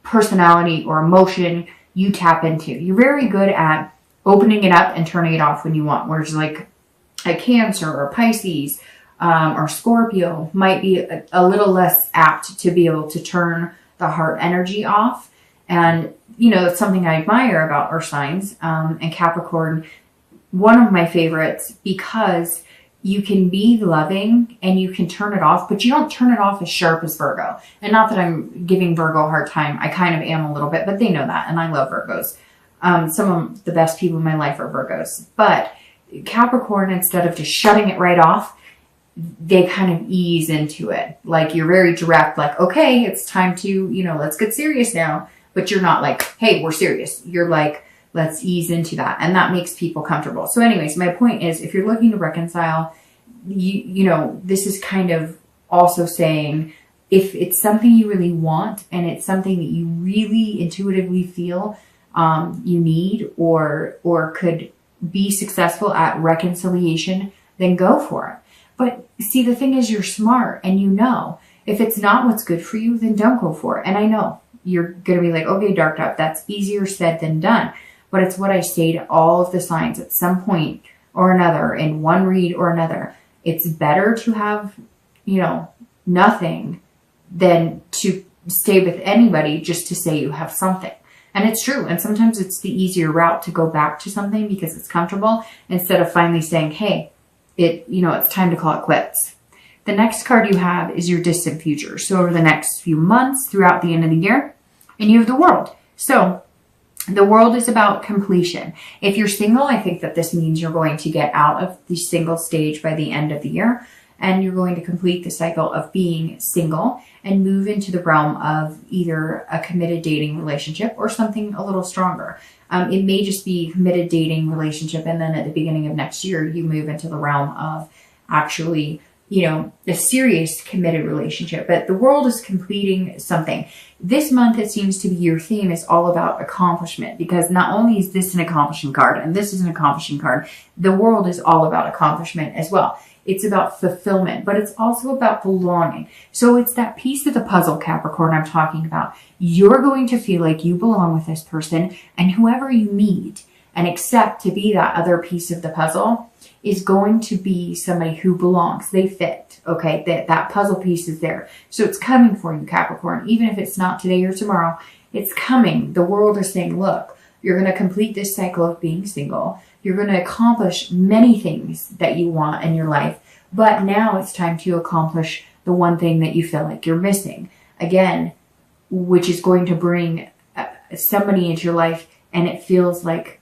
personality or emotion you tap into. You're very good at opening it up and turning it off when you want. Whereas like a Cancer or Pisces or Scorpio might be a little less apt to be able to turn the heart energy off. And, you know, it's something I admire about our signs. And Capricorn, one of my favorites, because you can be loving and you can turn it off, but you don't turn it off as sharp as Virgo. And not that I'm giving Virgo a hard time. I kind of am a little bit, but they know that. And I love Virgos. Some of the best people in my life are Virgos. But Capricorn, instead of just shutting it right off, they kind of ease into it. Like you're very direct, like, okay, it's time to, you know, let's get serious now. But you're not like, hey, we're serious. You're like, let's ease into that. And that makes people comfortable. So anyways, my point is, if you're looking to reconcile, you know, this is kind of also saying, if it's something you really want and it's something that you really intuitively feel you need or could be successful at reconciliation, then go for it. But see, the thing is, you're smart and you know, if it's not what's good for you, then don't go for it. And I know you're going to be like, okay, Dark Dove, that's easier said than done. But it's what I say to all of the signs at some point or another, in one read or another. It's better to have, you know, nothing than to stay with anybody just to say you have something. And it's true. And sometimes it's the easier route to go back to something because it's comfortable, instead of finally saying, hey, it's time to call it quits. The next card you have is your distant future. So over the next few months, throughout the end of the year, and you have the World. So the World is about completion. If you're single, I think that this means you're going to get out of the single stage by the end of the year, and you're going to complete the cycle of being single and move into the realm of either a committed dating relationship or something a little stronger. It may just be committed dating relationship, and then at the beginning of next year, you move into the realm of actually, you know, a serious committed relationship. But the World is completing something. This month, it seems to be your theme is all about accomplishment, because not only is this an accomplishing card and this is an accomplishing card, the World is all about accomplishment as well. It's about fulfillment, but it's also about belonging. So it's that piece of the puzzle, Capricorn, I'm talking about. You're going to feel like you belong with this person, and whoever you meet and accept to be that other piece of the puzzle is going to be somebody who belongs. They fit, okay? That puzzle piece is there. So it's coming for you, Capricorn. Even if it's not today or tomorrow, it's coming. The World is saying, look, you're going to complete this cycle of being single. You're going to accomplish many things that you want in your life. But now it's time to accomplish the one thing that you feel like you're missing. Again, which is going to bring somebody into your life, and it feels like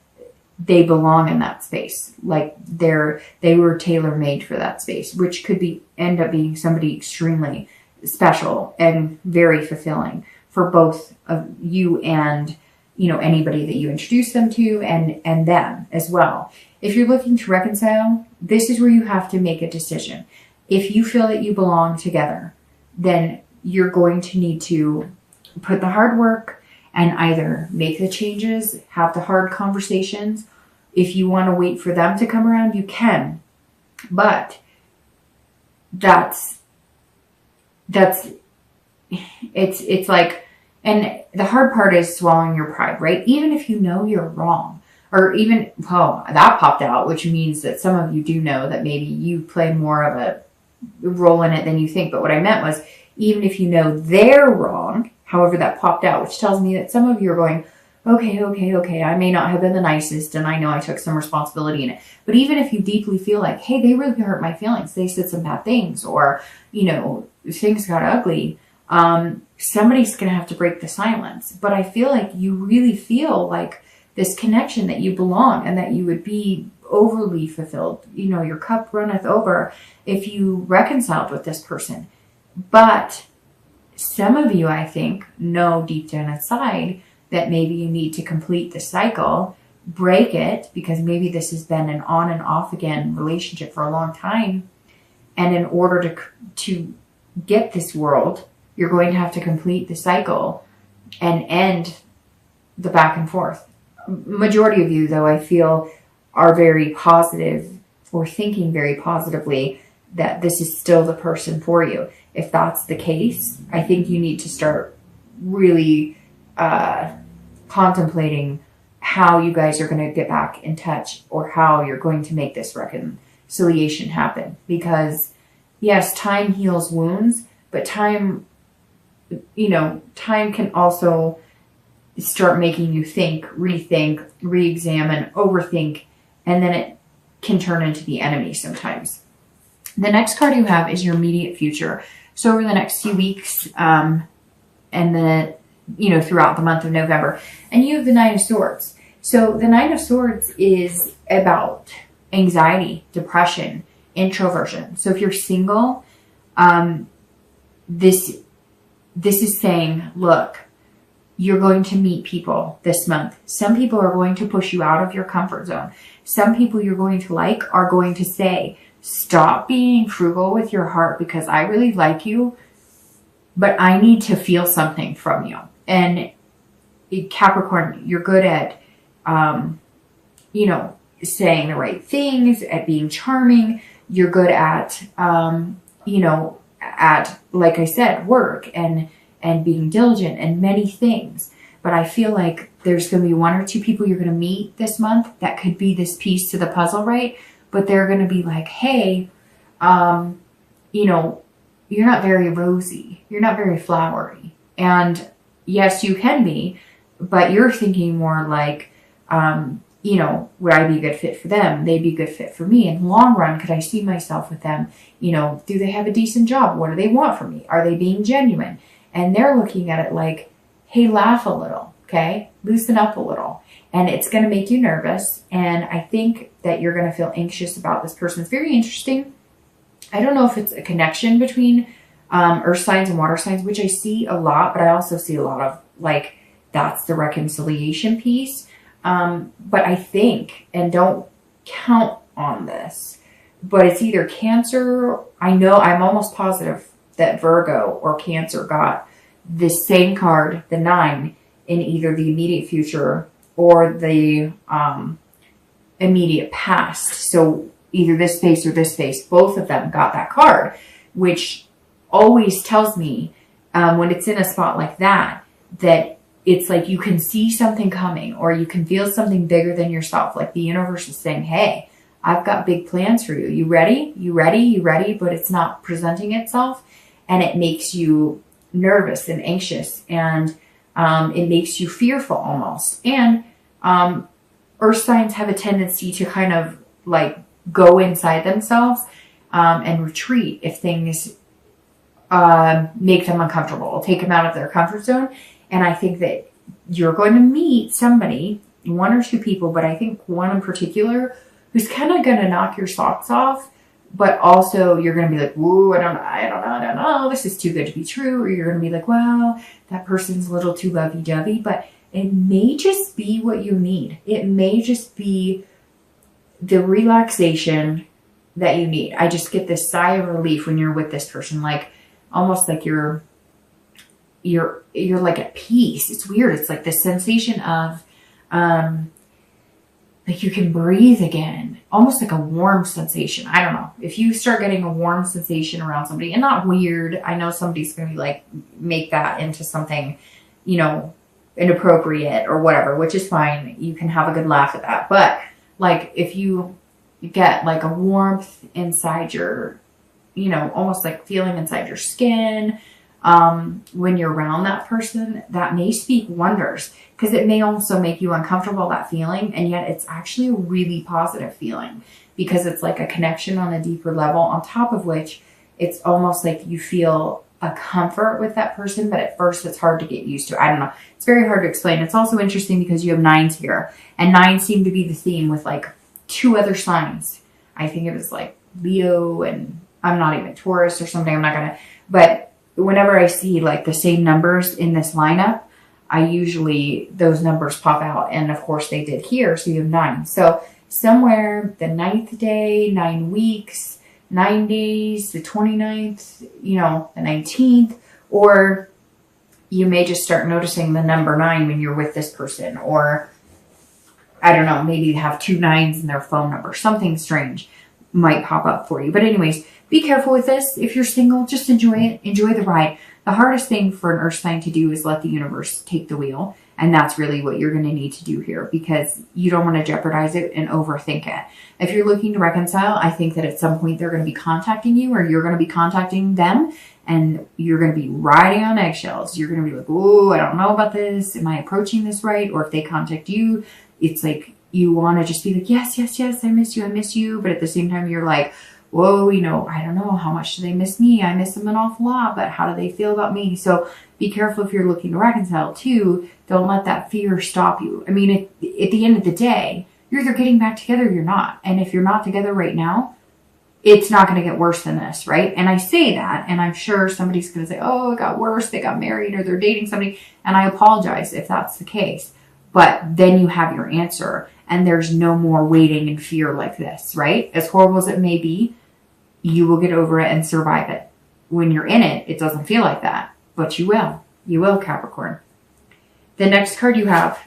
they belong in that space. Like they were tailor-made for that space, which could end up being somebody extremely special and very fulfilling for both of you and, you know, anybody that you introduce them to and them as well. If you're looking to reconcile, this is where you have to make a decision. If you feel that you belong together, then you're going to need to put the hard work and either make the changes, have the hard conversations. If you want to wait for them to come around, you can. But it's like, and the hard part is swallowing your pride, right? Even if you know you're wrong, or even, oh, that popped out, which means that some of you do know that maybe you play more of a role in it than you think. But what I meant was, even if you know they're wrong, however that popped out, which tells me that some of you are going, okay, I may not have been the nicest, and I know I took some responsibility in it. But even if you deeply feel like, hey, they really hurt my feelings, they said some bad things, or, you know, things got ugly, somebody's going to have to break the silence. But I feel like you really feel like this connection, that you belong and that you would be overly fulfilled. You know, your cup runneth over if you reconciled with this person. But some of you, I think, know deep down inside that maybe you need to complete the cycle, break it, because maybe this has been an on and off again relationship for a long time. And in order to get this World, you're going to have to complete the cycle and end the back and forth. Majority of you, though, I feel are very positive or thinking very positively that this is still the person for you. If that's the case, I think you need to start really contemplating how you guys are going to get back in touch or how you're going to make this reconciliation happen. Because yes, time heals wounds, but time can also start making you think, rethink, re-examine, overthink, and then it can turn into the enemy sometimes. The next card you have is your immediate future. So over the next few weeks, and then, throughout the month of November, and you have the Nine of Swords. So the Nine of Swords is about anxiety, depression, introversion. So if you're single, this is saying, look, you're going to meet people this month. Some people are going to push you out of your comfort zone. Some people you're going to like are going to say, stop being frugal with your heart because I really like you, but I need to feel something from you. And Capricorn, you're good at, saying the right things, at being charming. You're good at, like I said, work and being diligent and many things. But I feel like there's going to be one or two people you're going to meet this month that could be this piece to the puzzle, right? But they're going to be like, hey, you're not very rosy. You're not very flowery. And yes, you can be, but you're thinking more like, would I be a good fit for them? They'd be a good fit for me. In the long run, could I see myself with them? Do they have a decent job? What do they want from me? Are they being genuine? And they're looking at it like, hey, laugh a little, okay? Loosen up a little. And it's going to make you nervous. And I think that you're going to feel anxious about this person. It's very interesting. I don't know if it's a connection between earth signs and water signs, which I see a lot, but I also see a lot of like, that's the reconciliation piece. But I think, and don't count on this, but it's either Cancer. I'm almost positive that Virgo or Cancer got the same card, the 9, in either the immediate future or the immediate past. So either this face or this face, both of them got that card, which always tells me when it's in a spot like that, that it's like you can see something coming or you can feel something bigger than yourself. Like the universe is saying, hey, I've got big plans for you. You ready? You ready? You ready? But it's not presenting itself. And it makes you nervous and anxious. And it makes you fearful almost. And earth signs have a tendency to kind of like go inside themselves and retreat if things make them uncomfortable. It'll take them out of their comfort zone. And I think that you're going to meet somebody, one or two people, but I think one in particular who's kind of going to knock your socks off, but also you're going to be like, whoa, I don't know, this is too good to be true. Or you're going to be like, well, that person's a little too lovey-dovey, but it may just be what you need. It may just be the relaxation that you need. I just get this sigh of relief when you're with this person, like almost like you're like at peace. It's weird. It's like this sensation of, like you can breathe again, almost like a warm sensation. I don't know. If you start getting a warm sensation around somebody, and not weird, I know somebody's going to be like, make that into something, inappropriate or whatever, which is fine. You can have a good laugh at that. But like, if you get like a warmth inside your, almost like feeling inside your skin, when you're around that person, that may speak wonders, because it may also make you uncomfortable, that feeling, and yet it's actually a really positive feeling because it's like a connection on a deeper level, on top of which it's almost like you feel a comfort with that person, but at first it's hard to get used to. I don't know. It's very hard to explain. It's also interesting because you have 9s here, and 9s seem to be the theme with like 2 other signs. I think it was like Leo, and I'm not even Taurus or something. I'm not going to, but whenever I see like the same numbers in this lineup, those numbers pop out. And of course they did here. So you have 9. So somewhere the 9th day, 9 weeks, 9 days, the 29th, the 19th, or you may just start noticing the number 9 when you're with this person, or I don't know, maybe you have 2 9s in their phone number. Something strange might pop up for you. But anyways, be careful with this. If you're single, just enjoy it. Enjoy the ride. The hardest thing for an earth sign to do is let the universe take the wheel. And that's really what you're going to need to do here, because you don't want to jeopardize it and overthink it. If you're looking to reconcile, I think that at some point they're going to be contacting you, or you're going to be contacting them, and you're going to be riding on eggshells. You're going to be like, oh, I don't know about this. Am I approaching this right? Or if they contact you, it's like you want to just be like, yes, yes, yes, I miss you, I miss you. But at the same time, you're like, whoa, you know, I don't know, how much do they miss me? I miss them an awful lot, but how do they feel about me? So be careful if you're looking to reconcile too. Don't let that fear stop you. I mean, at the end of the day, you're either getting back together or you're not. And if you're not together right now, it's not going to get worse than this, right? And I say that, and I'm sure somebody's going to say, oh, it got worse. They got married or they're dating somebody. And I apologize if that's the case. But then you have your answer, and there's no more waiting in fear like this, right? As horrible as it may be, you will get over it and survive it. When you're in it, it doesn't feel like that, but you will. You will, Capricorn. The next card you have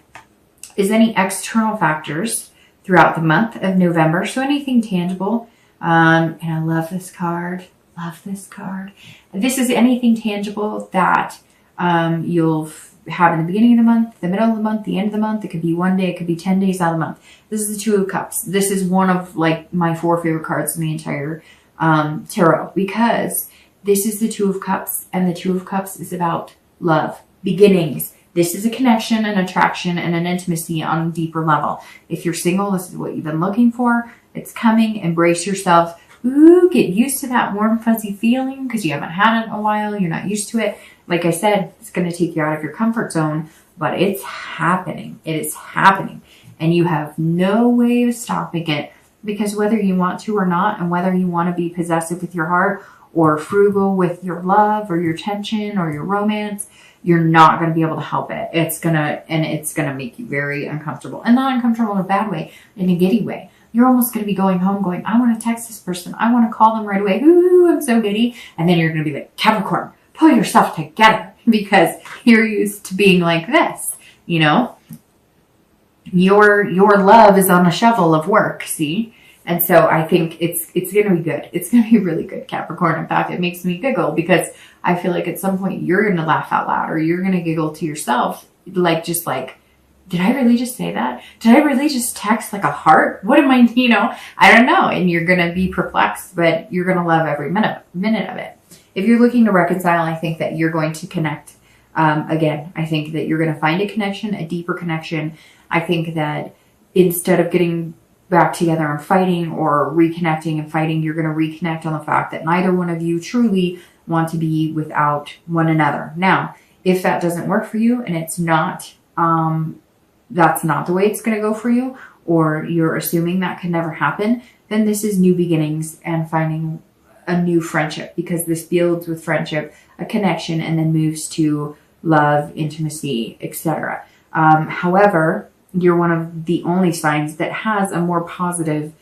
is any external factors throughout the month of November. So anything tangible. And I love this card. Love this card. This is anything tangible that you'll have in the beginning of the month, the middle of the month, the end of the month. It could be one day. It could be 10 days out of the month. This is the Two of Cups. This is one of like my 4 favorite cards in the entire tarot, because this is the Two of Cups, and the Two of Cups is about love, beginnings. This is a connection, an attraction, and an intimacy on a deeper level. If you're single, this is what you've been looking for. It's coming. Embrace yourself. Ooh, get used to that warm, fuzzy feeling, because you haven't had it in a while. You're not used to it. Like I said, it's going to take you out of your comfort zone, but it's happening. It is happening, and you have no way of stopping it. Because whether you want to or not, and whether you want to be possessive with your heart or frugal with your love or your tension or your romance, you're not going to be able to help it. It's going to make you very uncomfortable, and not uncomfortable in a bad way, in a giddy way. You're almost going to be going home going, I want to text this person. I want to call them right away. Ooh, I'm so giddy. And then you're going to be like, Capricorn, pull yourself together, because you're used to being like this, you know? Your love is on a shovel of work, see? And so I think it's going to be good. It's going to be really good, Capricorn. In fact, it makes me giggle, because I feel like at some point you're going to laugh out loud, or you're going to giggle to yourself. Like, just like, did I really just say that? Did I really just text like a heart? What am I, you know? I don't know. And you're going to be perplexed, but you're going to love every minute of it. If you're looking to reconcile, I think that you're going to connect. Again, I think that you're going to find a connection, a deeper connection. I think that instead of getting back together and fighting, or reconnecting and fighting, you're going to reconnect on the fact that neither one of you truly want to be without one another. Now, if that doesn't work for you, and it's not, that's not the way it's going to go for you, or you're assuming that could never happen, then this is new beginnings and finding a new friendship, because this builds with friendship, a connection, and then moves to love, intimacy, etc. However, you're one of the only signs that has a more positive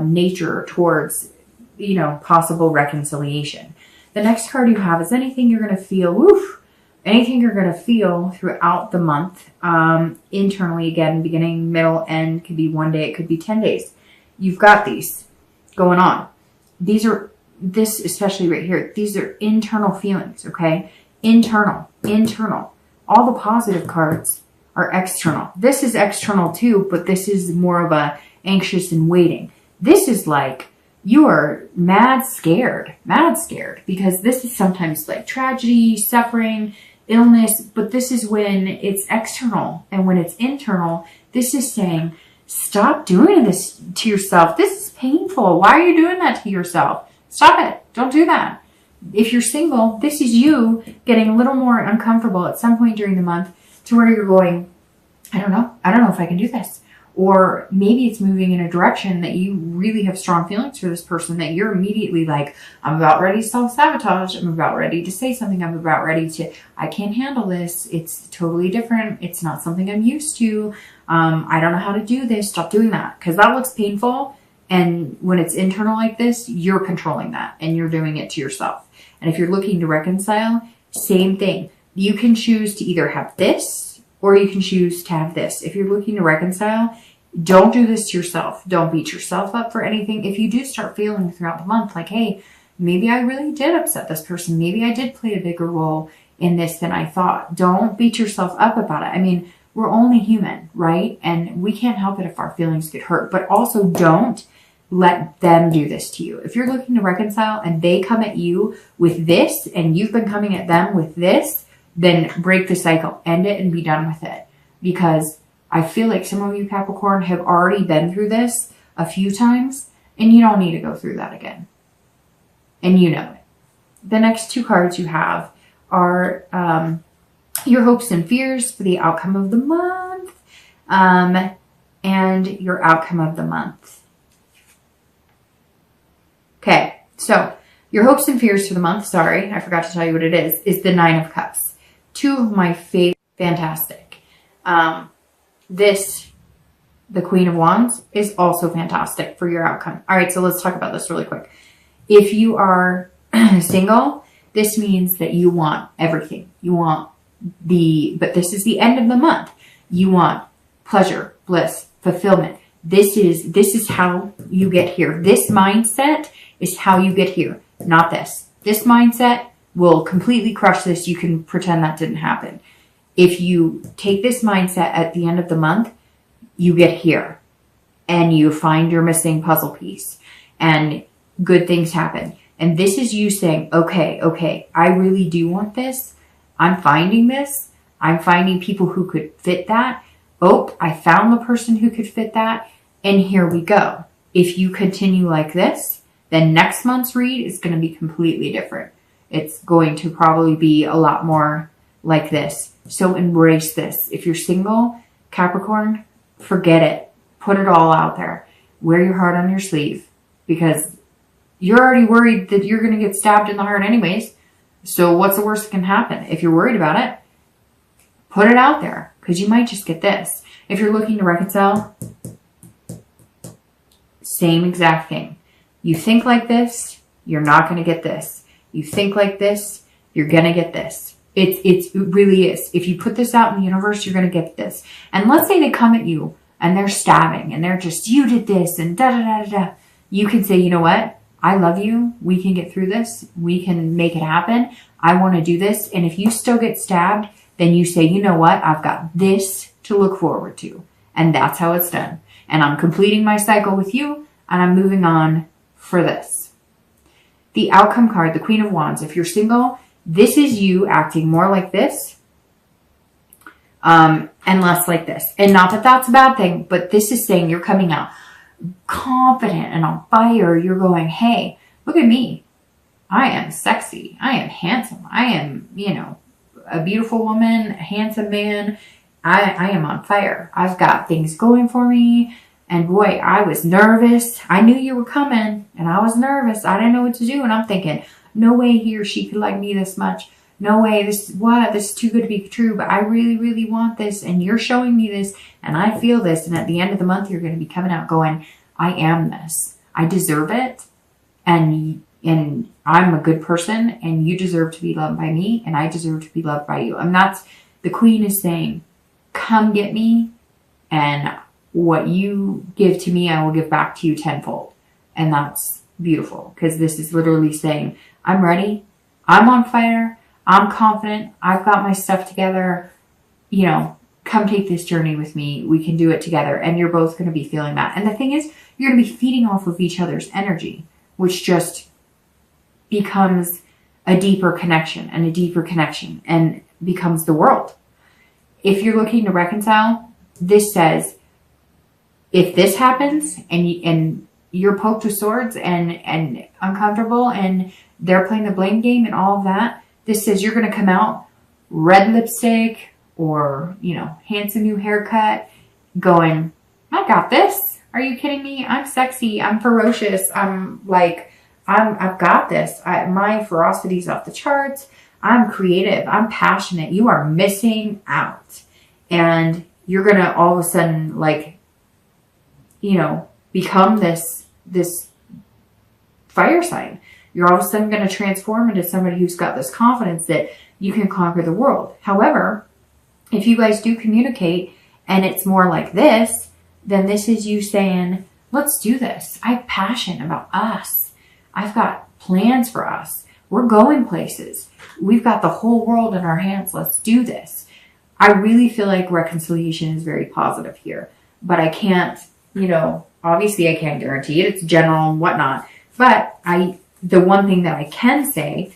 nature towards, you know, possible reconciliation. The next card you have is anything you're going to feel, anything you're going to feel throughout the month, internally, again, beginning, middle, end. Could be one day, it could be 10 days. You've got these going on. This especially right here, these are internal feelings, okay? Internal. All the positive cards are external. This is external too, but this is more of a anxious and waiting. This is like you are mad scared, because this is sometimes like tragedy, suffering, illness, but this is when it's external. And when it's internal, this is saying, stop doing this to yourself. This is painful. Why are you doing that to yourself? Stop it. Don't do that. If you're single, this is you getting a little more uncomfortable at some point during the month, to where you're going, I don't know if I can do this. Or maybe it's moving in a direction that you really have strong feelings for this person, that you're immediately like, I'm about ready to self-sabotage. I'm about ready to say something. I'm about ready to, I can't handle this. It's totally different. It's not something I'm used to. I don't know how to do this. Stop doing that, because that looks painful. And when it's internal like this, you're controlling that, and you're doing it to yourself. And if you're looking to reconcile, same thing. You can choose to either have this, or you can choose to have this. If you're looking to reconcile, don't do this to yourself. Don't beat yourself up for anything. If you do start feeling throughout the month like, hey, maybe I really did upset this person. Maybe I did play a bigger role in this than I thought. Don't beat yourself up about it. I mean, we're only human, right? And we can't help it if our feelings get hurt, but also don't let them do this to you. If you're looking to reconcile and they come at you with this and you've been coming at them with this, then break the cycle, end it and be done with it. Because I feel like some of you Capricorn have already been through this a few times and you don't need to go through that again. And you know it. The next two cards you have are your hopes and fears for the outcome of the month and your outcome of the month. Okay, so your hopes and fears for the month, sorry, I forgot to tell you what it is the Nine of Cups. Two of my favorite, fantastic. The Queen of Wands is also fantastic for your outcome. All right, so let's talk about this really quick. If you are single, this means that you want everything. You want but this is the end of the month. You want pleasure, bliss, fulfillment. This is how you get here. This mindset is how you get here, not this. This mindset will completely crush this. You can pretend that didn't happen. If you take this mindset at the end of the month, you get here and you find your missing puzzle piece and good things happen. And this is you saying, okay, I really do want this. I'm finding this. I'm finding people who could fit that. Oh, I found the person who could fit that. And here we go. If you continue like this, then next month's read is going to be completely different. It's going to probably be a lot more like this. So embrace this. If you're single, Capricorn, forget it. Put it all out there. Wear your heart on your sleeve because you're already worried that you're going to get stabbed in the heart anyways. So what's the worst that can happen? If you're worried about it, put it out there because you might just get this. If you're looking to reconcile, same exact thing. You think like this, you're not going to get this. You think like this, you're going to get this. It really is. If you put this out in the universe, you're going to get this. And let's say they come at you and they're stabbing and they're just, you did this and da da da da da. You can say, you know what? I love you. We can get through this. We can make it happen. I want to do this. And if you still get stabbed, then you say, you know what? I've got this to look forward to. And that's how it's done. And I'm completing my cycle with you and I'm moving on for this. The outcome card, the Queen of Wands. If you're single, this is you acting more like this and less like this. And not that that's a bad thing, but this is saying you're coming out confident and on fire. You're going, hey, look at me. I am sexy. I am handsome. I am, a beautiful woman, a handsome man. I am on fire. I've got things going for me. And boy, I was nervous. I knew you were coming and I was nervous. I didn't know what to do. And I'm thinking, no way he or she could like me this much. No way. This is too good to be true. But I really, really want this. And you're showing me this. And I feel this. And at the end of the month, you're going to be coming out going, I am this. I deserve it. And I'm a good person. And you deserve to be loved by me. And I deserve to be loved by you. And that's, the Queen is saying, come get me. And what you give to me, I will give back to you tenfold. And that's beautiful. Because this is literally saying, I'm ready. I'm on fire. I'm confident. I've got my stuff together. Come take this journey with me. We can do it together. And you're both going to be feeling that. And the thing is, you're going to be feeding off of each other's energy, which just becomes a deeper connection and a deeper connection and becomes the world. If you're looking to reconcile, this says, if this happens and you're poked with swords and uncomfortable and they're playing the blame game and all of that, this says you're going to come out red lipstick or, handsome new haircut going, I got this. Are you kidding me? I'm sexy. I'm ferocious. I've got this. My ferocity's off the charts. I'm creative. I'm passionate. You are missing out. And you're going to all of a sudden become this fire sign. You're all of a sudden going to transform into somebody who's got this confidence that you can conquer the world. However, if you guys do communicate and it's more like this, then this is you saying, let's do this. I have passion about us. I've got plans for us. We're going places. We've got the whole world in our hands. Let's do this. I really feel like reconciliation is very positive here, but I can't, obviously I can't guarantee it. It's general and whatnot. But the one thing that I can say